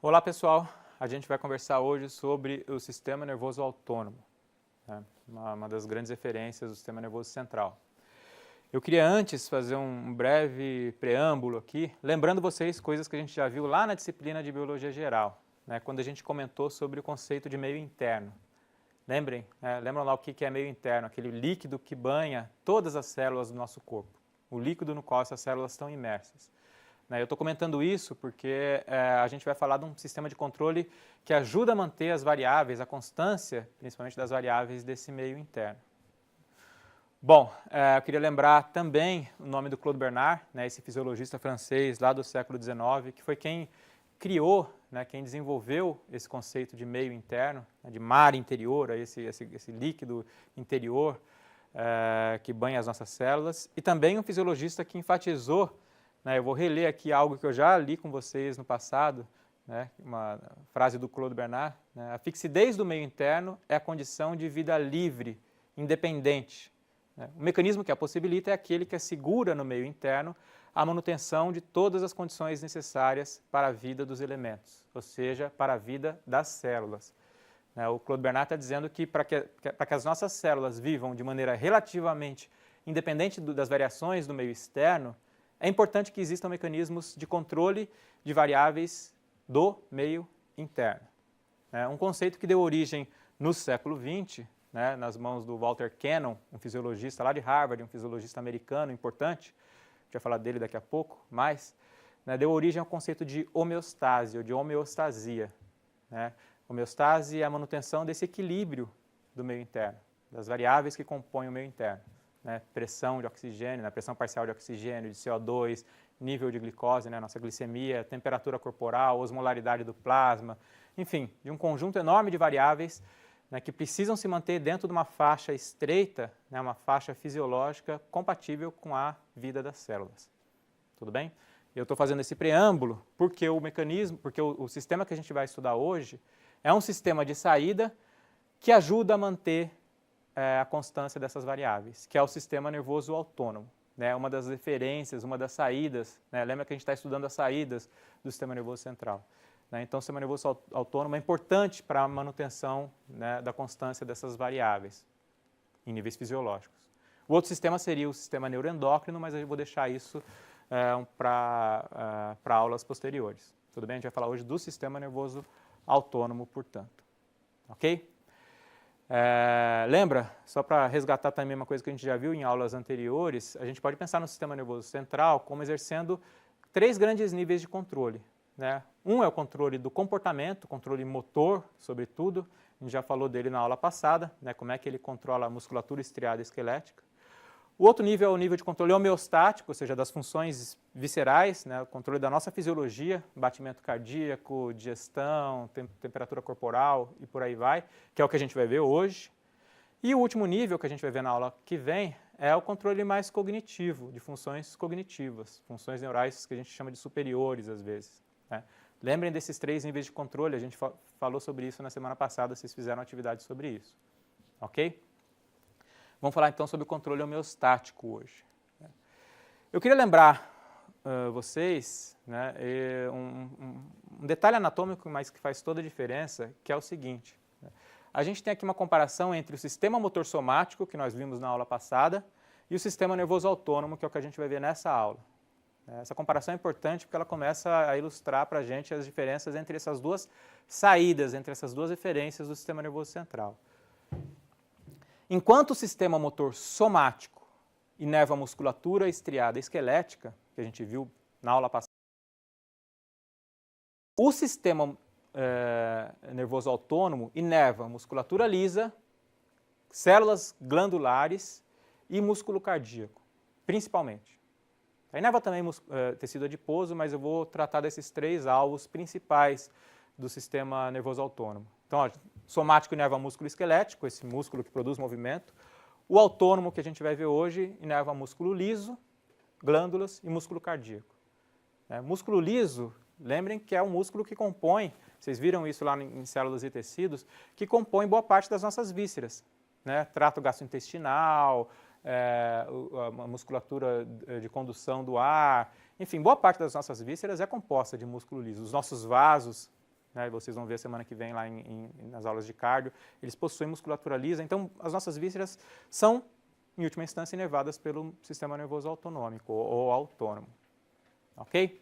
Olá pessoal, a gente vai conversar hoje sobre o sistema nervoso autônomo, né? Uma das grandes referências do sistema nervoso central. Eu queria antes fazer um breve preâmbulo aqui, lembrando vocês coisas que a gente já viu lá na disciplina de Biologia Geral, né? Quando a gente comentou sobre o conceito de meio interno. Lembrem, lembram lá o que é meio interno, aquele líquido que banha todas as células do nosso corpo, o líquido no qual essas células estão imersas. Eu estou comentando isso porque a gente vai falar de um sistema de controle que ajuda a manter as variáveis, a constância, principalmente das variáveis desse meio interno. Bom, eu queria lembrar também o nome do Claude Bernard, esse fisiologista francês lá do século XIX, que foi quem criou, quem desenvolveu esse conceito de meio interno, de mar interior, esse líquido interior que banha as nossas células, e também um fisiologista que enfatizou, eu vou reler aqui algo que eu já li com vocês no passado, uma frase do Claude Bernard, a fixidez do meio interno é a condição de vida livre, independente. O mecanismo que a possibilita é aquele que assegura no meio interno a manutenção de todas as condições necessárias para a vida dos elementos, ou seja, para a vida das células. O Claude Bernard está dizendo que para que as nossas células vivam de maneira relativamente independente das variações do meio externo, é importante que existam mecanismos de controle de variáveis do meio interno. Um conceito que deu origem no século XX, nas mãos do Walter Cannon, um fisiologista lá de Harvard, um fisiologista americano importante, a gente vai falar dele daqui a pouco, mas deu origem ao conceito de homeostase ou de homeostasia. Homeostase é a manutenção desse equilíbrio do meio interno, das variáveis que compõem o meio interno. Pressão de oxigênio, pressão parcial de oxigênio, de CO2, nível de glicose, nossa glicemia, temperatura corporal, osmolaridade do plasma, enfim, de um conjunto enorme de variáveis que precisam se manter dentro de uma faixa estreita, uma faixa fisiológica compatível com a vida das células. Tudo bem? Eu estou fazendo esse preâmbulo porque o sistema que a gente vai estudar hoje é um sistema de saída que ajuda a manter a constância dessas variáveis, que é o sistema nervoso autônomo. Uma das referências, uma das saídas, lembra que a gente está estudando as saídas do sistema nervoso central. Então, o sistema nervoso autônomo é importante para a manutenção da constância dessas variáveis em níveis fisiológicos. O outro sistema seria o sistema neuroendócrino, mas eu vou deixar isso para aulas posteriores. Tudo bem? A gente vai falar hoje do sistema nervoso autônomo, portanto. Ok? Lembra, só para resgatar também uma coisa que a gente já viu em aulas anteriores, a gente pode pensar no sistema nervoso central como exercendo 3 grandes níveis de controle. Um é o controle do comportamento, controle motor, sobretudo, a gente já falou dele na aula passada, como é que ele controla a musculatura estriada esquelética. O outro nível é o nível de controle homeostático, ou seja, das funções viscerais, o controle da nossa fisiologia, batimento cardíaco, digestão, temperatura corporal e por aí vai, que é o que a gente vai ver hoje. E o último nível que a gente vai ver na aula que vem é o controle mais cognitivo, de funções cognitivas, funções neurais que a gente chama de superiores às vezes. Lembrem desses 3 níveis de controle, a gente falou sobre isso na semana passada, vocês fizeram atividade sobre isso. Ok? Vamos falar então sobre o controle homeostático hoje. Eu queria lembrar vocês um detalhe anatômico, mas que faz toda a diferença, que é o seguinte. A gente tem aqui uma comparação entre o sistema motor somático, que nós vimos na aula passada, e o sistema nervoso autônomo, que é o que a gente vai ver nessa aula. Essa comparação é importante porque ela começa a ilustrar para a gente as diferenças entre essas duas saídas, entre essas duas referências do sistema nervoso central. Enquanto o sistema motor somático inerva a musculatura estriada esquelética, que a gente viu na aula passada, o sistema nervoso autônomo inerva musculatura lisa, células glandulares e músculo cardíaco, principalmente. Inerva também tecido adiposo, mas eu vou tratar desses 3 alvos principais do sistema nervoso autônomo. Então, somático inerva músculo esquelético, esse músculo que produz movimento. O autônomo, que a gente vai ver hoje, inerva músculo liso, glândulas e músculo cardíaco. Músculo liso, lembrem que é um músculo que compõe, vocês viram isso lá em células e tecidos, que compõe boa parte das nossas vísceras. Trato gastrointestinal, a musculatura de condução do ar, enfim, boa parte das nossas vísceras é composta de músculo liso. Os nossos vasos né, vocês vão ver semana que vem lá nas aulas de cardio, eles possuem musculatura lisa, então as nossas vísceras são, em última instância, inervadas pelo sistema nervoso autonômico ou autônomo. Ok?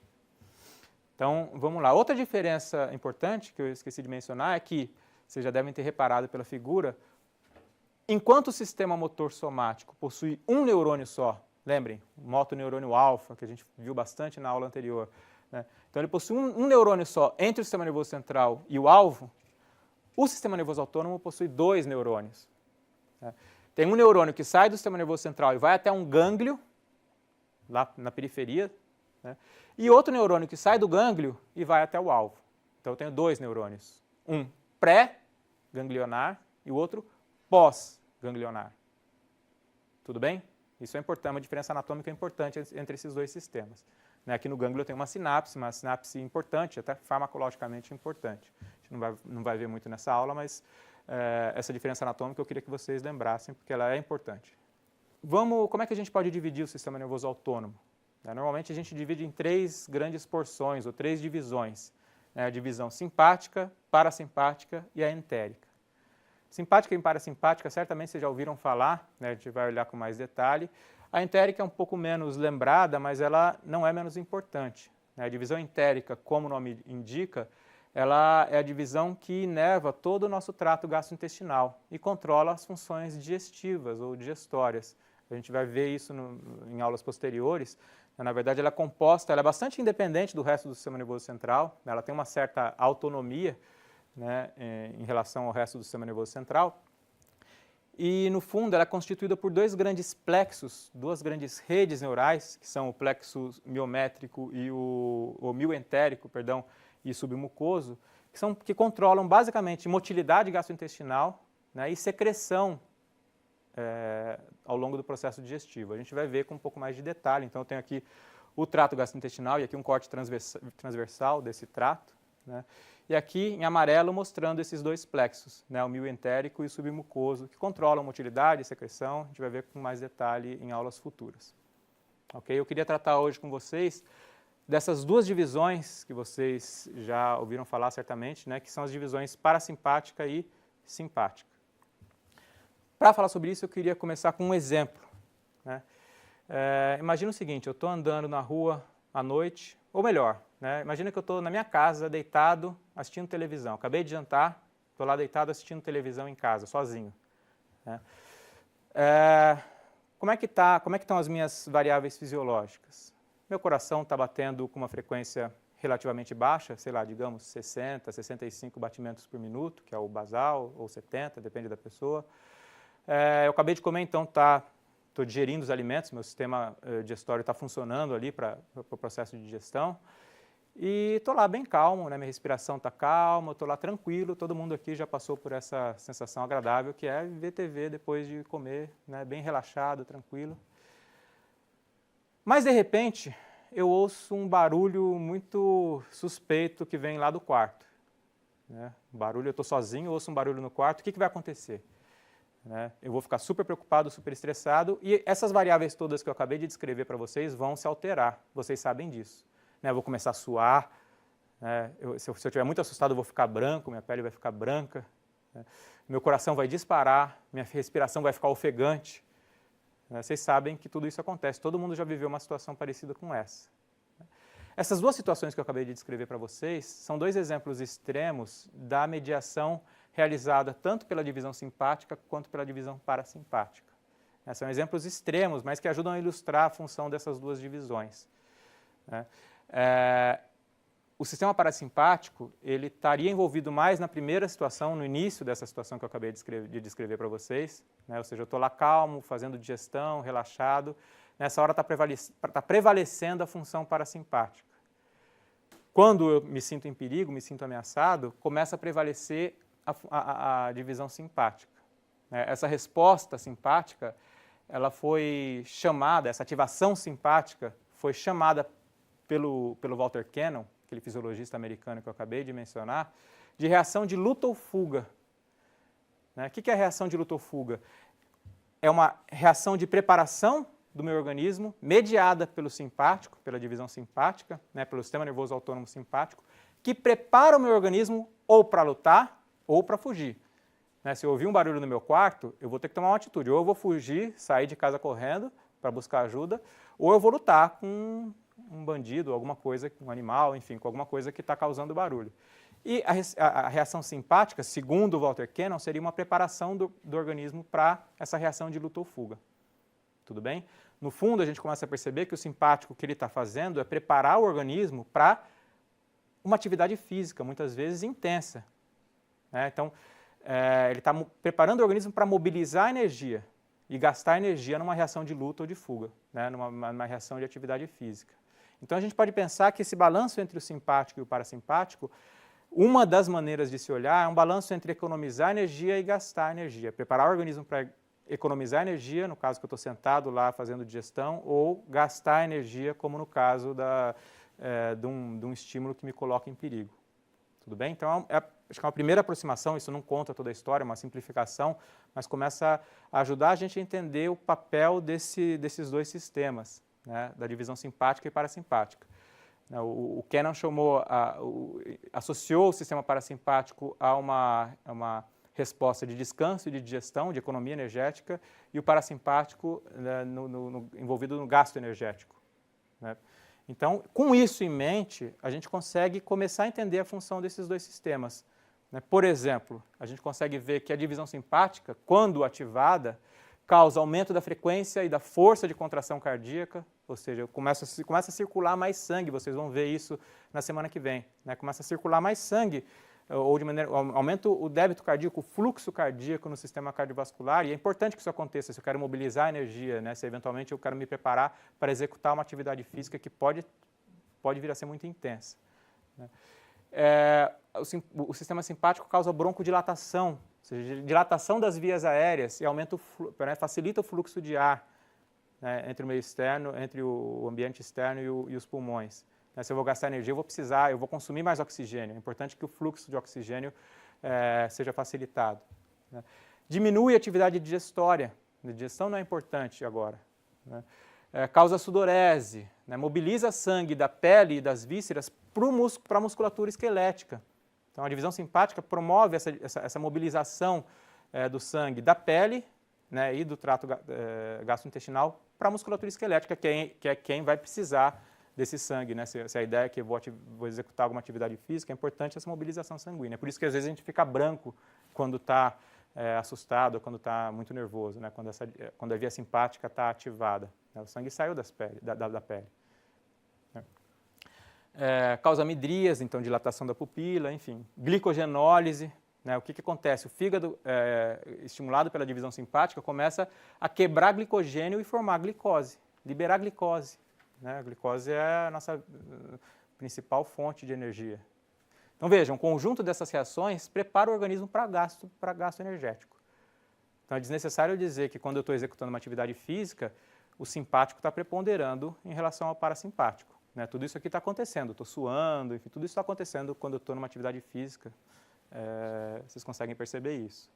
Então, vamos lá. Outra diferença importante que eu esqueci de mencionar é que, vocês já devem ter reparado pela figura, enquanto o sistema motor somático possui um neurônio só, lembrem, o motoneurônio alfa, que a gente viu bastante na aula anterior, né? Então, ele possui um neurônio só entre o sistema nervoso central e o alvo, o sistema nervoso autônomo possui 2 neurônios. Né? Tem um neurônio que sai do sistema nervoso central e vai até um gânglio, lá na periferia, né? E outro neurônio que sai do gânglio e vai até o alvo. Então, eu tenho 2 neurônios, um pré-ganglionar e o outro pós-ganglionar. Tudo bem? Isso é importante, uma diferença anatômica importante entre esses dois sistemas. Né? Aqui no gânglio eu tenho uma sinapse importante, até farmacologicamente importante. A gente não vai ver muito nessa aula, mas essa diferença anatômica eu queria que vocês lembrassem, porque ela é importante. Como é que a gente pode dividir o sistema nervoso autônomo? Normalmente a gente divide em 3 grandes porções, ou 3 divisões. A divisão simpática, parasimpática e a entérica. Simpática e parasimpática, certamente vocês já ouviram falar, né? A gente vai olhar com mais detalhe. A entérica é um pouco menos lembrada, mas ela não é menos importante. A divisão entérica, como o nome indica, ela é a divisão que inerva todo o nosso trato gastrointestinal e controla as funções digestivas ou digestórias. A gente vai ver isso em aulas posteriores. Na verdade, ela é composta, ela é bastante independente do resto do sistema nervoso central, ela tem uma certa autonomia, né, em relação ao resto do sistema nervoso central. E, no fundo, ela é constituída por 2 grandes plexos, 2 grandes redes neurais, que são o plexo miométrico e o mioentérico, perdão, e submucoso, que controlam basicamente motilidade gastrointestinal, né, e secreção ao longo do processo digestivo. A gente vai ver com um pouco mais de detalhe. Então, eu tenho aqui o trato gastrointestinal e aqui um corte transversal desse trato, né? E aqui em amarelo mostrando esses 2 plexos, né? O mioentérico e o submucoso, que controlam motilidade e secreção. A gente vai ver com mais detalhe em aulas futuras. Ok? Eu queria tratar hoje com vocês dessas 2 divisões que vocês já ouviram falar certamente, né? Que são as divisões parasimpática e simpática. Para falar sobre isso, eu queria começar com um exemplo. Né? Imagina o seguinte, eu estou andando na rua à noite, ou melhor, né? Imagina que eu estou na minha casa, deitado, assistindo televisão. Acabei de jantar, estou lá deitado assistindo televisão em casa, sozinho. Né? Como é que estão as minhas variáveis fisiológicas? Meu coração está batendo com uma frequência relativamente baixa, sei lá, digamos 60, 65 batimentos por minuto, que é o basal, ou 70, depende da pessoa. Eu acabei de comer, então estou digerindo os alimentos, meu sistema digestório está funcionando ali para o processo de digestão. E estou lá bem calmo, né? Minha respiração está calma, estou lá tranquilo, todo mundo aqui já passou por essa sensação agradável que é ver TV depois de comer, né? Bem relaxado, tranquilo. Mas, de repente, eu ouço um barulho muito suspeito que vem lá do quarto. Né? Eu estou sozinho, ouço um barulho no quarto, o que vai acontecer? Né? Eu vou ficar super preocupado, super estressado e essas variáveis todas que eu acabei de descrever para vocês vão se alterar, vocês sabem disso. Né? Eu vou começar a suar, né? Se eu estiver muito assustado eu vou ficar branco, minha pele vai ficar branca, né? Meu coração vai disparar, minha respiração vai ficar ofegante. Né? Vocês sabem que tudo isso acontece, todo mundo já viveu uma situação parecida com essa. Essas 2 situações que eu acabei de descrever para vocês são 2 exemplos extremos da mediação realizada tanto pela divisão simpática quanto pela divisão parasimpática. São exemplos extremos, mas que ajudam a ilustrar a função dessas 2 divisões. O sistema parasimpático ele estaria envolvido mais na primeira situação, no início dessa situação que eu acabei de descrever para vocês. Né? Ou seja, eu estou lá calmo, fazendo digestão, relaxado. Nessa hora está prevalecendo a função parasimpática. Quando eu me sinto em perigo, me sinto ameaçado, começa a prevalecer a divisão simpática. Essa resposta simpática, ela foi chamada, essa ativação simpática foi chamada pelo Walter Cannon, aquele fisiologista americano que eu acabei de mencionar, de reação de luta ou fuga. O que é a reação de luta ou fuga? É uma reação de preparação do meu organismo, mediada pelo simpático, pela divisão simpática, pelo sistema nervoso autônomo simpático, que prepara o meu organismo ou para lutar ou para fugir. Né? Se eu ouvir um barulho no meu quarto, eu vou ter que tomar uma atitude. Ou eu vou fugir, sair de casa correndo para buscar ajuda, ou eu vou lutar com um bandido, alguma coisa, um animal, enfim, com alguma coisa que está causando barulho. E a reação simpática, segundo o Walter Cannon, seria uma preparação do organismo para essa reação de luta ou fuga. Tudo bem? No fundo, a gente começa a perceber que o simpático que ele está fazendo é preparar o organismo para uma atividade física, muitas vezes intensa. Então, ele está preparando o organismo para mobilizar energia e gastar energia numa reação de luta ou de fuga, numa reação de atividade física. Então, a gente pode pensar que esse balanço entre o simpático e o parasimpático, uma das maneiras de se olhar é um balanço entre economizar energia e gastar energia. Preparar o organismo para economizar energia, no caso que eu estou sentado lá fazendo digestão, ou gastar energia, como no caso de um estímulo que me coloca em perigo. Tudo bem? Então, acho que é uma primeira aproximação, isso não conta toda a história, é uma simplificação, mas começa a ajudar a gente a entender o papel desses dois sistemas, né, da divisão simpática e parasimpática. O Cannon associou o sistema parasimpático a uma resposta de descanso e de digestão, de economia energética, e o parasimpático envolvido no gasto energético. Né? Então, com isso em mente, a gente consegue começar a entender a função desses dois sistemas. Né? Por exemplo, a gente consegue ver que a divisão simpática, quando ativada, causa aumento da frequência e da força de contração cardíaca, ou seja, começa a circular mais sangue, vocês vão ver isso na semana que vem. Né? Começa a circular mais sangue, aumenta o débito cardíaco, o fluxo cardíaco no sistema cardiovascular, e é importante que isso aconteça se eu quero mobilizar a energia, né? Se eventualmente eu quero me preparar para executar uma atividade física que pode vir a ser muito intensa. Né? O sistema simpático causa broncodilatação, ou seja, dilatação das vias aéreas e facilita o fluxo de ar, né, entre o meio externo, entre o ambiente externo e os pulmões. Se eu vou gastar energia, eu vou consumir mais oxigênio. É importante que o fluxo de oxigênio seja facilitado. Né? Diminui a atividade digestória. A digestão não é importante agora. Né? Causa sudorese, né? Mobiliza sangue da pele e das vísceras para a musculatura esquelética. Então, a divisão simpática promove essa mobilização do sangue da pele, né, e do trato gastrointestinal para a musculatura esquelética, que é quem vai precisar desse sangue, né? Se a ideia é que eu vou executar alguma atividade física, é importante essa mobilização sanguínea. Por isso que às vezes a gente fica branco quando está assustado, ou quando está muito nervoso, né? Quando a via simpática está ativada. Né? O sangue saiu da pele. Causa midríase, então dilatação da pupila, enfim. Glicogenólise. Né? O que acontece? O fígado, estimulado pela divisão simpática, começa a quebrar glicogênio e formar glicose, liberar glicose. Né? A glicose é a nossa principal fonte de energia. Então vejam, um conjunto dessas reações prepara o organismo para gasto energético. Então é desnecessário dizer que quando eu estou executando uma atividade física, o simpático está preponderando em relação ao parasimpático. Né? Tudo isso aqui está acontecendo, estou suando, enfim, tudo isso está acontecendo quando eu estou numa atividade física. Vocês conseguem perceber isso.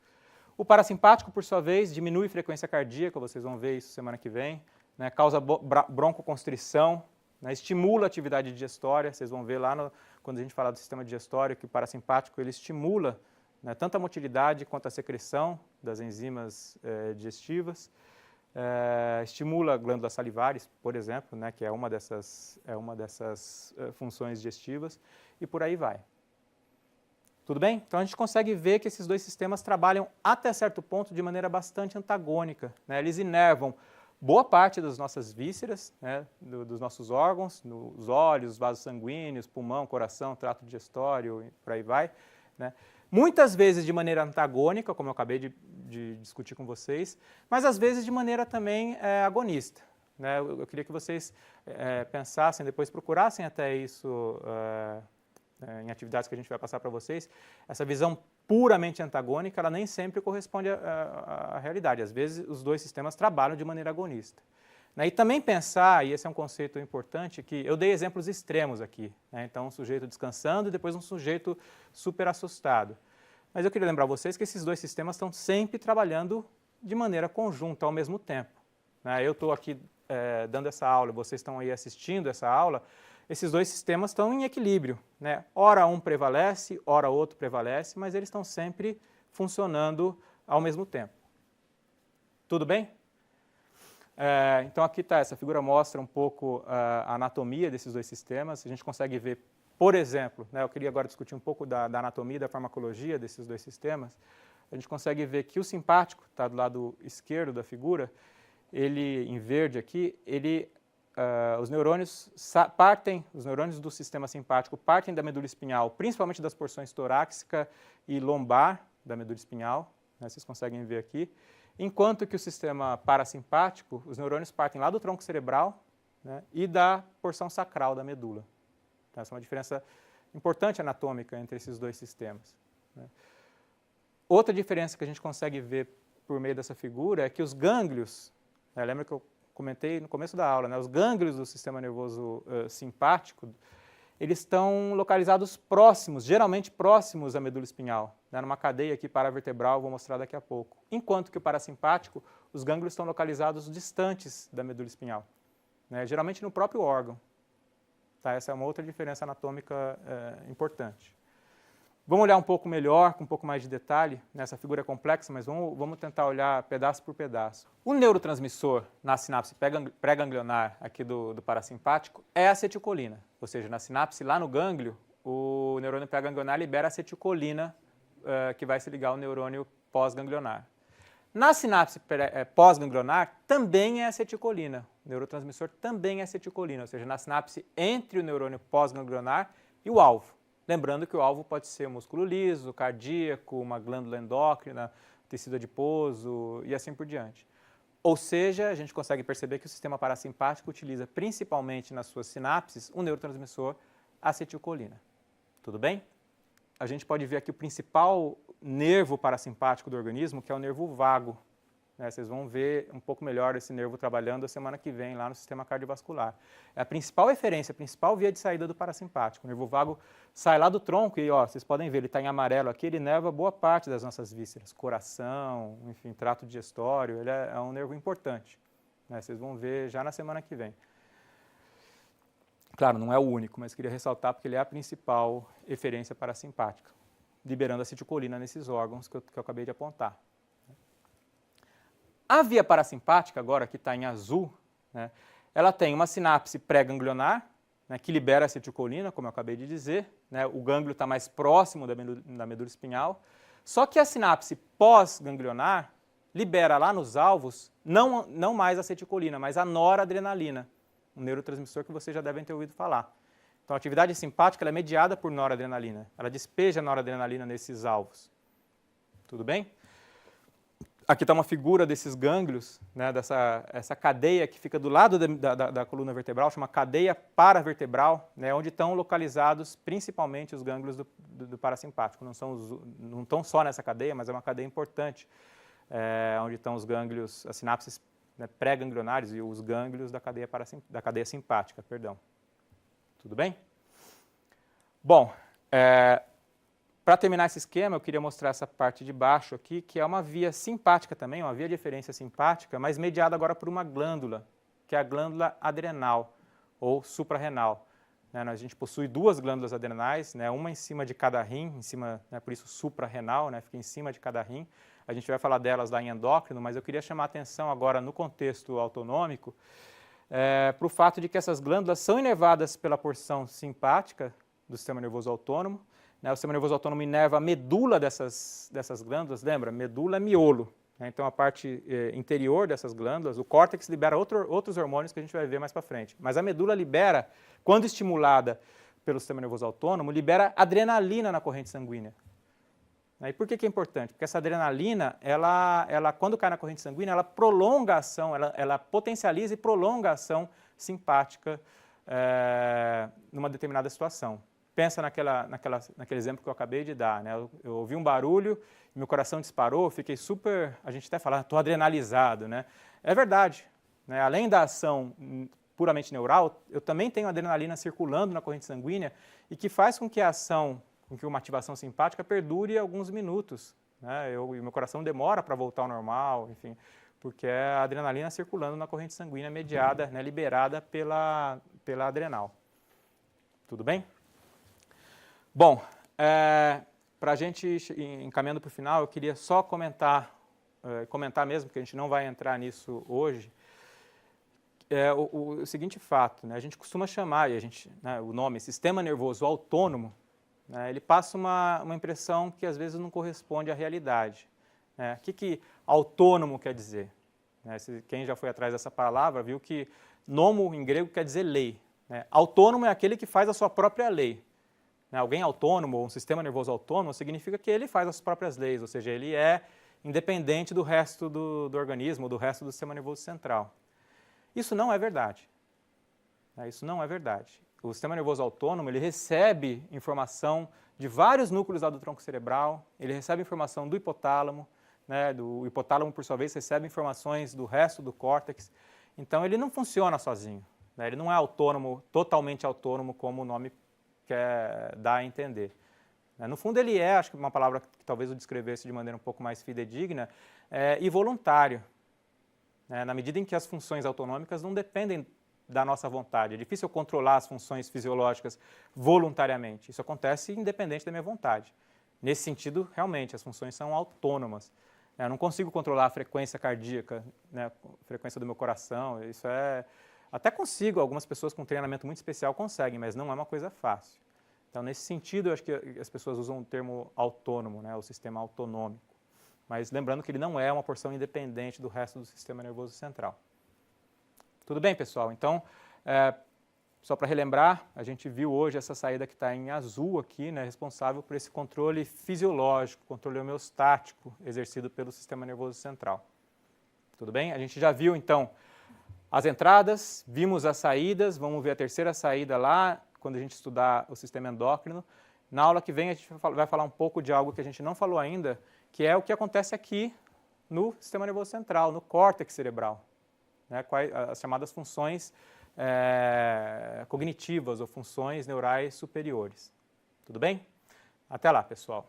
O parasimpático, por sua vez, diminui a frequência cardíaca, vocês vão ver isso semana que vem. Né, causa broncoconstrição, né, estimula a atividade digestória. Vocês vão ver lá quando a gente fala do sistema digestório que o parasimpático ele estimula, né, tanto a motilidade quanto a secreção das enzimas digestivas, estimula glândulas salivares, por exemplo, né, que é uma dessas funções digestivas, e por aí vai. Tudo bem? Então a gente consegue ver que esses dois sistemas trabalham até certo ponto de maneira bastante antagônica. Né, eles inervam boa parte das nossas vísceras, né, dos nossos órgãos, os olhos, os vasos sanguíneos, pulmão, coração, trato digestório, e por aí vai. Né. Muitas vezes de maneira antagônica, como eu acabei de discutir com vocês, mas às vezes de maneira também agonista. Né. Eu queria que vocês pensassem, depois procurassem até isso em atividades que a gente vai passar para vocês. Essa visão puramente antagônica, ela nem sempre corresponde à realidade. Às vezes, os dois sistemas trabalham de maneira agonista. Né? E também pensar, e esse é um conceito importante, que eu dei exemplos extremos aqui. Né? Então, um sujeito descansando e depois um sujeito super assustado. Mas eu queria lembrar vocês que esses dois sistemas estão sempre trabalhando de maneira conjunta, ao mesmo tempo. Né? Eu estou aqui dando essa aula, vocês estão aí assistindo essa aula, esses dois sistemas estão em equilíbrio, né? Ora um prevalece, ora outro prevalece, mas eles estão sempre funcionando ao mesmo tempo. Tudo bem? Então aqui está, essa figura mostra um pouco a anatomia desses dois sistemas. A gente consegue ver, por exemplo, né, eu queria agora discutir um pouco da anatomia e da farmacologia desses dois sistemas. A gente consegue ver que o simpático, está do lado esquerdo da figura, ele, em verde aqui, os neurônios do sistema simpático partem da medula espinhal, principalmente das porções torácica e lombar da medula espinhal, né, vocês conseguem ver aqui, enquanto que o sistema parasimpático, os neurônios partem lá do tronco cerebral, né, e da porção sacral da medula. Então, essa é uma diferença importante anatômica entre esses dois sistemas, né. Outra diferença que a gente consegue ver por meio dessa figura é que os gânglios, né, lembra que eu comentei no começo da aula, né, os gânglios do sistema nervoso simpático, eles estão localizados próximos, geralmente próximos à medula espinhal, né, numa cadeia aqui paravertebral, vou mostrar daqui a pouco. Enquanto que o parasimpático, os gânglios estão localizados distantes da medula espinhal, né, geralmente no próprio órgão. Tá, essa é uma outra diferença anatômica importante. Vamos olhar um pouco melhor, com um pouco mais de detalhe, nessa figura é complexa, mas vamos tentar olhar pedaço por pedaço. O neurotransmissor na sinapse pré-ganglionar aqui do parasimpático é a acetilcolina, ou seja, na sinapse lá no gânglio, o neurônio pré-ganglionar libera acetilcolina, que vai se ligar ao neurônio pós-ganglionar. Na sinapse pós-ganglionar também é acetilcolina, o neurotransmissor também é acetilcolina, ou seja, na sinapse entre o neurônio pós-ganglionar e o alvo. Lembrando que o alvo pode ser o músculo liso, cardíaco, uma glândula endócrina, tecido adiposo e assim por diante. Ou seja, a gente consegue perceber que o sistema parasimpático utiliza principalmente nas suas sinapses o neurotransmissor acetilcolina. Tudo bem? A gente pode ver aqui o principal nervo parasimpático do organismo, que é o nervo vago. Vocês vão ver um pouco melhor esse nervo trabalhando a semana que vem lá no sistema cardiovascular. É a principal referência, a principal via de saída do parasimpático. O nervo vago sai lá do tronco e, vocês podem ver, ele está em amarelo aqui, ele inerva boa parte das nossas vísceras, coração, enfim, trato digestório, ele é um nervo importante. Vocês vão ver já na semana que vem. Claro, não é o único, mas queria ressaltar porque ele é a principal referência parasimpática, liberando acetilcolina nesses órgãos que eu acabei de apontar. A via parasimpática, agora que está em azul, né, ela tem uma sinapse pré-ganglionar, né, que libera acetilcolina, como eu acabei de dizer, né, o gânglio está mais próximo da medula espinhal, só que a sinapse pós-ganglionar libera lá nos alvos não mais acetilcolina, mas a noradrenalina, um neurotransmissor que vocês já devem ter ouvido falar. Então a atividade simpática ela é mediada por noradrenalina, ela despeja a noradrenalina nesses alvos. Tudo bem? Aqui está uma figura desses gânglios, né, essa cadeia que fica do lado da coluna vertebral, chama cadeia paravertebral, né, onde estão localizados principalmente os gânglios do parasimpático. Não estão só nessa cadeia, mas é uma cadeia importante, onde estão os gânglios, as sinapses, né, pré-ganglionares e os gânglios da cadeia simpática, perdão. Tudo bem? Bom, para terminar esse esquema, eu queria mostrar essa parte de baixo aqui, que é uma via simpática também, uma via de eferência simpática, mas mediada agora por uma glândula, que é a glândula adrenal, ou suprarrenal. A gente possui duas glândulas adrenais, né, uma em cima de cada rim, por isso suprarrenal, né, fica em cima de cada rim. A gente vai falar delas lá em endócrino, mas eu queria chamar a atenção agora no contexto autonômico, para o fato de que essas glândulas são inervadas pela porção simpática do sistema nervoso autônomo. O sistema nervoso autônomo inerva a medula dessas glândulas, lembra? Medula é miolo, né? Então a parte interior dessas glândulas, o córtex libera outros hormônios que a gente vai ver mais para frente. Mas a medula libera, quando estimulada pelo sistema nervoso autônomo, libera adrenalina na corrente sanguínea. E por que é importante? Porque essa adrenalina, ela quando cai na corrente sanguínea, ela prolonga a ação, ela potencializa e prolonga a ação simpática numa determinada situação. Pensa naquele exemplo que eu acabei de dar, né? Eu ouvi um barulho, meu coração disparou, fiquei super, a gente até fala, estou adrenalizado, né? É verdade, né? Além da ação puramente neural, eu também tenho adrenalina circulando na corrente sanguínea e que faz com que a ação, com que uma ativação simpática perdure alguns minutos, né? E meu coração demora para voltar ao normal, enfim, porque é a adrenalina circulando na corrente sanguínea mediada, né, liberada pela adrenal. Tudo bem? Bom, para a gente ir encaminhando para o final, eu queria só comentar mesmo, porque a gente não vai entrar nisso hoje, o seguinte fato, né? A gente costuma chamar, né, o nome sistema nervoso autônomo, né, ele passa uma impressão que às vezes não corresponde à realidade. Né? O que autônomo quer dizer? Né, quem já foi atrás dessa palavra viu que nomo em grego quer dizer lei. Né? Autônomo é aquele que faz a sua própria lei. Né? Alguém autônomo, ou um sistema nervoso autônomo, significa que ele faz as próprias leis, ou seja, ele é independente do resto do organismo, do resto do sistema nervoso central. Isso não é verdade. Isso não é verdade. O sistema nervoso autônomo, ele recebe informação de vários núcleos lá do tronco cerebral, ele recebe informação do hipotálamo, né, do hipotálamo, por sua vez, recebe informações do resto do córtex. Então, ele não funciona sozinho. Né, ele não é autônomo, totalmente autônomo, como o nome quer dar a entender. No fundo, ele é, acho que uma palavra que talvez eu descrevesse de maneira um pouco mais fidedigna, involuntário. Na medida em que as funções autonômicas não dependem da nossa vontade. É difícil eu controlar as funções fisiológicas voluntariamente. Isso acontece independente da minha vontade. Nesse sentido, realmente, as funções são autônomas. Eu não consigo controlar a frequência cardíaca, né, a frequência do meu coração. Isso até consigo, algumas pessoas com treinamento muito especial conseguem, mas não é uma coisa fácil. Então, nesse sentido, eu acho que as pessoas usam o termo autônomo, né, o sistema autonômico. Mas lembrando que ele não é uma porção independente do resto do sistema nervoso central. Tudo bem, pessoal? Então, só para relembrar, a gente viu hoje essa saída que está em azul aqui, né, responsável por esse controle fisiológico, controle homeostático exercido pelo sistema nervoso central. Tudo bem? A gente já viu, então, as entradas, vimos as saídas, vamos ver a terceira saída lá, quando a gente estudar o sistema endócrino. Na aula que vem a gente vai falar um pouco de algo que a gente não falou ainda, que é o que acontece aqui no sistema nervoso central, no córtex cerebral. Né, as chamadas funções cognitivas ou funções neurais superiores. Tudo bem? Até lá, pessoal.